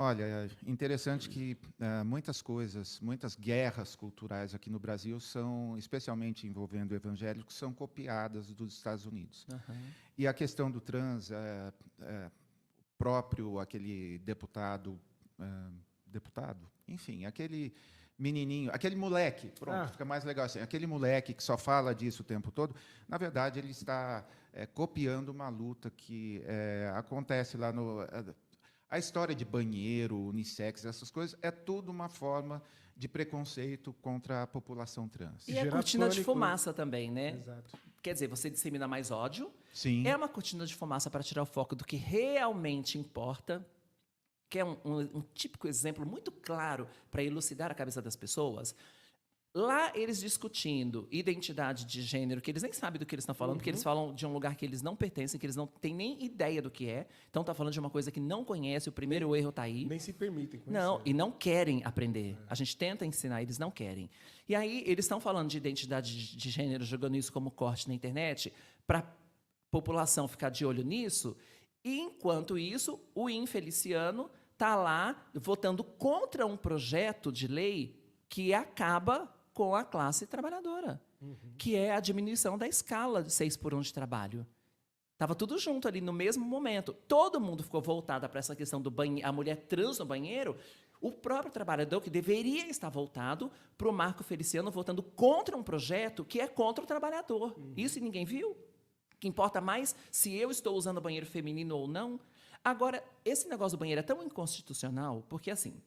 Olha, é interessante que muitas coisas, muitas guerras culturais aqui no Brasil são, especialmente envolvendo evangélicos, são copiadas dos Estados Unidos. Aham. E a questão do trans, próprio aquele deputado, enfim, aquele menininho, aquele moleque, pronto, fica mais legal assim, aquele moleque que só fala disso o tempo todo, na verdade ele está copiando uma luta que acontece lá no a história de banheiro, unissex, essas coisas, é tudo uma forma de preconceito contra a população trans. E a Gerar cortina de pânico, fumaça também, né? Exato. Quer dizer, você dissemina mais ódio. Sim. É uma cortina de fumaça para tirar o foco do que realmente importa, que é um típico exemplo muito claro para elucidar a cabeça das pessoas. Lá, eles discutindo identidade de gênero, que eles nem sabem do que eles estão falando, porque eles falam de um lugar que eles não pertencem, que eles não têm nem ideia do que é. Então, está falando de uma coisa que não conhece, o primeiro erro está aí. Nem se permitem conhecer. Não, e não querem aprender. A gente tenta ensinar, eles não querem. E aí, eles estão falando de identidade de gênero, jogando isso como corte na internet, para a população ficar de olho nisso. E, enquanto isso, o Infeliciano está lá votando contra um projeto de lei que acaba com a classe trabalhadora, que é a diminuição da escala de 6 por 1 de trabalho. Estava tudo junto ali no mesmo momento. Todo mundo ficou voltado para essa questão do banheiro, a mulher trans no banheiro. O próprio trabalhador, que deveria estar voltado para o Marco Feliciano, votando contra um projeto que é contra o trabalhador. Isso ninguém viu? Que importa mais se eu estou usando banheiro feminino ou não? Agora, esse negócio do banheiro é tão inconstitucional, porque assim,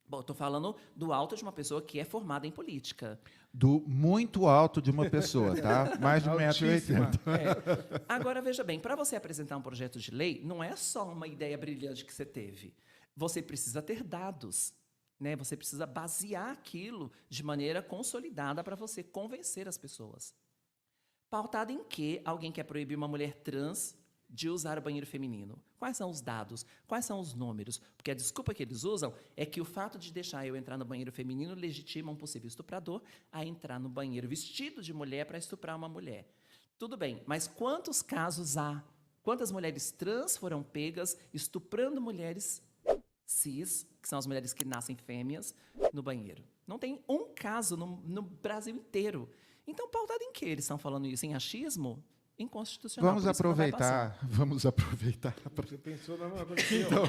bom, estou falando do alto de uma pessoa que é formada em política. Do muito alto de uma pessoa, tá? Mais de 1,80 m. Agora, veja bem, para você apresentar um projeto de lei, não é só uma ideia brilhante que você teve. Você precisa ter dados, né? Você precisa basear aquilo de maneira consolidada para você convencer as pessoas. Pautado em que alguém quer proibir uma mulher trans de usar o banheiro feminino? Quais são os dados? Quais são os números? Porque a desculpa que eles usam é que o fato de deixar eu entrar no banheiro feminino legitima um possível estuprador a entrar no banheiro vestido de mulher para estuprar uma mulher. Tudo bem, mas quantos casos há? Quantas mulheres trans foram pegas estuprando mulheres cis, que são as mulheres que nascem fêmeas, no banheiro? Não tem um caso no Brasil inteiro. Então, pautado em que eles estão falando isso? Em achismo? Inconstitucional. Vamos por isso que não vai passar. aproveitar. Você pensou na mesma coisa que eu. Então,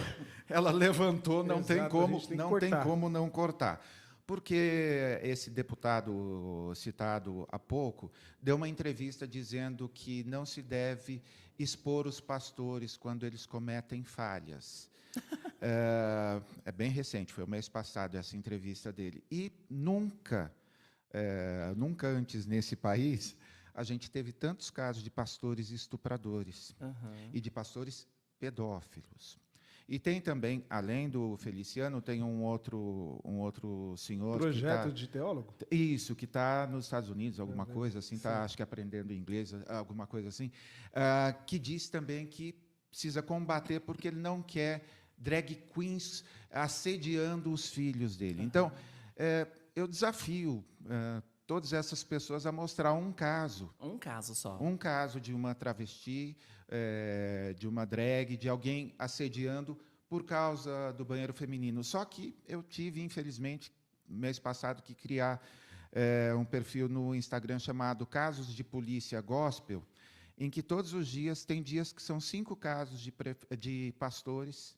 ela levantou, não Exato, tem a como, gente tem que não tem cortar. como não cortar. Porque esse deputado citado há pouco deu uma entrevista dizendo que não se deve expor os pastores quando eles cometem falhas. É bem recente, foi o mês passado essa entrevista dele. E nunca antes nesse país a gente teve tantos casos de pastores estupradores e de pastores pedófilos. E tem também, além do Feliciano, tem um outro senhor Projeto de teólogo? que está nos Estados Unidos, alguma coisa assim, está acho que aprendendo inglês, alguma coisa assim, que diz também que precisa combater porque ele não quer drag queens assediando os filhos dele. Então, eu desafio todas essas pessoas a mostrar um caso. Um caso só. Um caso de uma travesti, de uma drag, de alguém assediando por causa do banheiro feminino. Só que eu tive, infelizmente, mês passado, que criar um perfil no Instagram chamado Casos de Polícia Gospel, em que todos os dias, tem dias que são 5 casos de pastores,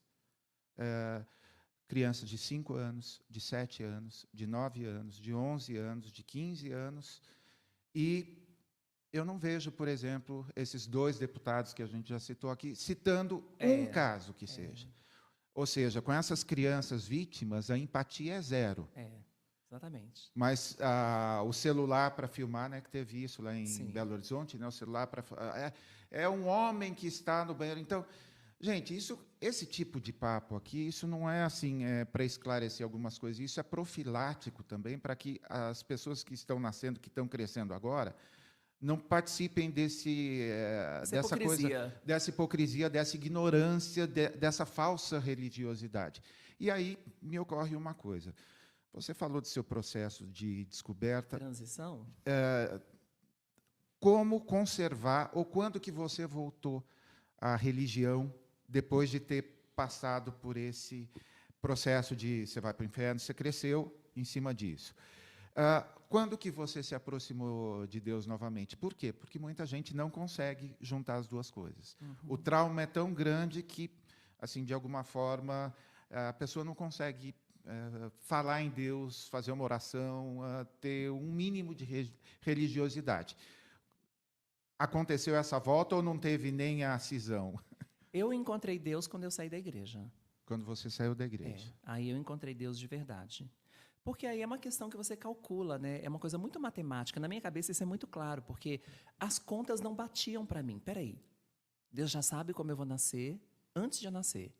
crianças de 5 anos, de 7 anos, de 9 anos, de 11 anos, de 15 anos, e eu não vejo, por exemplo, esses 2 deputados que a gente já citou aqui, citando um caso que seja. Ou seja, com essas crianças vítimas, a empatia é zero. Exatamente. Mas o celular para filmar, né, que teve isso lá em Sim. Belo Horizonte, né, o celular para é um homem que está no banheiro. Então, gente, esse tipo de papo aqui, isso não é assim para esclarecer algumas coisas, isso é profilático também para que as pessoas que estão nascendo, que estão crescendo agora, não participem dessa hipocrisia, dessa ignorância, dessa falsa religiosidade. E aí me ocorre uma coisa. Você falou do seu processo de descoberta. Transição? Como conservar, ou quando que você voltou à religião depois de ter passado por processo de você vai para o inferno, você cresceu em cima disso. Quando que você se aproximou de Deus novamente? Por quê? Porque muita gente não consegue juntar as duas coisas. O trauma é tão grande que, assim, de alguma forma, a pessoa não consegue falar em Deus, fazer uma oração, ter um mínimo de religiosidade. Aconteceu essa volta ou não teve nem a cisão? Eu encontrei Deus quando eu saí da igreja. Quando você saiu da igreja. Aí eu encontrei Deus de verdade. Porque aí é uma questão que você calcula, né? É uma coisa muito matemática. Na minha cabeça isso é muito claro, porque as contas não batiam para mim. Peraí, Deus já sabe como eu vou nascer antes de eu nascer.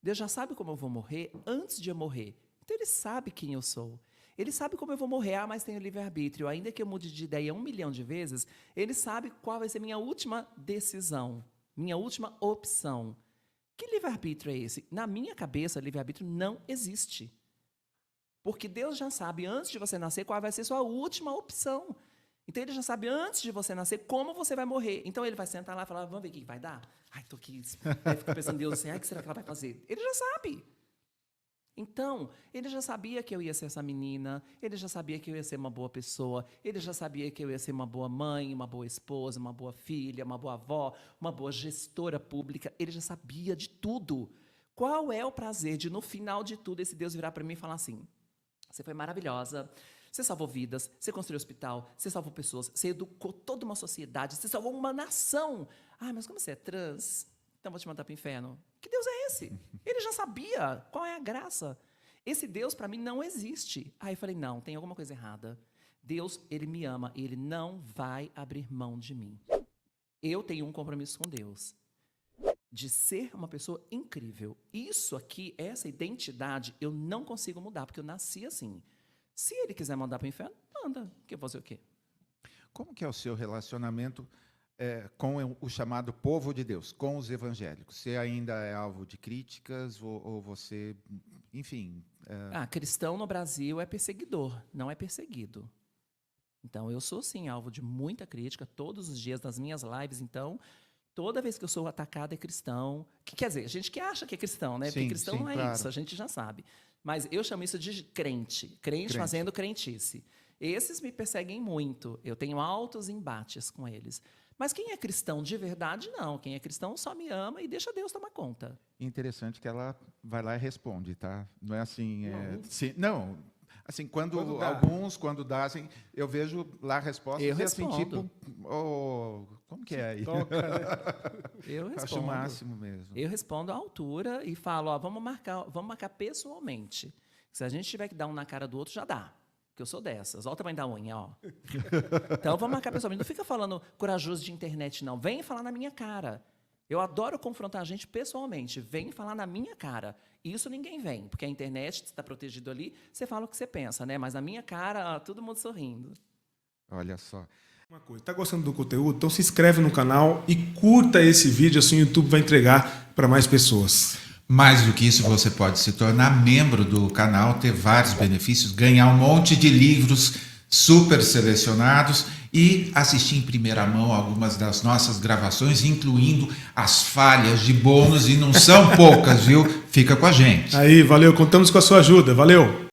Deus já sabe como eu vou morrer antes de eu morrer. Então Ele sabe quem eu sou. Ele sabe como eu vou morrer, mas tenho livre-arbítrio. Ainda que eu mude de ideia 1 milhão de vezes, Ele sabe qual vai ser minha última decisão, minha última opção. Que livre-arbítrio é esse? Na minha cabeça, livre-arbítrio não existe. Porque Deus já sabe, antes de você nascer, qual vai ser sua última opção. Então, Ele já sabe, antes de você nascer, como você vai morrer. Então, Ele vai sentar lá e falar, vamos ver o que vai dar? Ai, estou aqui. Aí fica pensando, Deus, assim, o que será que ela vai fazer? Ele já sabe. Então, Ele já sabia que eu ia ser essa menina, Ele já sabia que eu ia ser uma boa pessoa, Ele já sabia que eu ia ser uma boa mãe, uma boa esposa, uma boa filha, uma boa avó, uma boa gestora pública. Ele já sabia de tudo. Qual é o prazer de, no final de tudo, esse Deus virar para mim e falar assim, você foi maravilhosa, você salvou vidas, você construiu hospital, você salvou pessoas, você educou toda uma sociedade, você salvou uma nação. Ah, mas como você é trans? Então vou te mandar para o inferno. Que Deus é esse? Ele já sabia qual é a graça. Esse Deus, para mim, não existe. Aí eu falei, não, tem alguma coisa errada. Deus, Ele me ama e Ele não vai abrir mão de mim. Eu tenho um compromisso com Deus de ser uma pessoa incrível. Isso aqui, essa identidade, eu não consigo mudar, porque eu nasci assim. Se Ele quiser mandar para o inferno, manda. Que eu vou fazer o quê? Como que é o seu relacionamento com o chamado povo de Deus, com os evangélicos? Você ainda é alvo de críticas ou você, enfim... Cristão no Brasil é perseguidor, não é perseguido. Então, eu sou, sim, alvo de muita crítica todos os dias nas minhas lives. Então, toda vez que eu sou atacado é cristão. Quer dizer, a gente que acha que é cristão, né? Porque cristão não é claro. Isso, a gente já sabe. Mas eu chamo isso de crente fazendo crentice. Esses me perseguem muito. Eu tenho altos embates com eles. Mas quem é cristão de verdade, não. Quem é cristão só me ama e deixa Deus tomar conta. Interessante que ela vai lá e responde, tá? Não é assim... Não, assim, quando dá, assim, eu vejo lá a resposta eu e respondo. Assim, tipo... como que é aí? Toca, né? Eu respondo. Acho o máximo mesmo. Eu respondo à altura e falo, vamos marcar pessoalmente. Se a gente tiver que dar um na cara do outro, já dá. Porque eu sou dessas. Olha o tamanho da unha, ó. Então, vamos marcar pessoalmente. Não fica falando corajoso de internet, não. Vem falar na minha cara. Eu adoro confrontar a gente pessoalmente. Vem falar na minha cara. Isso ninguém vem, porque a internet está protegido ali, você fala o que você pensa, né? Mas na minha cara, todo mundo sorrindo. Olha só. Uma coisa, tá gostando do conteúdo? Então se inscreve no canal e curta esse vídeo, assim o YouTube vai entregar para mais pessoas. Mais do que isso, você pode se tornar membro do canal, ter vários benefícios, ganhar um monte de livros super selecionados e assistir em primeira mão algumas das nossas gravações, incluindo as falhas de bônus, e não são poucas, viu? Fica com a gente. Aí, valeu, contamos com a sua ajuda, valeu!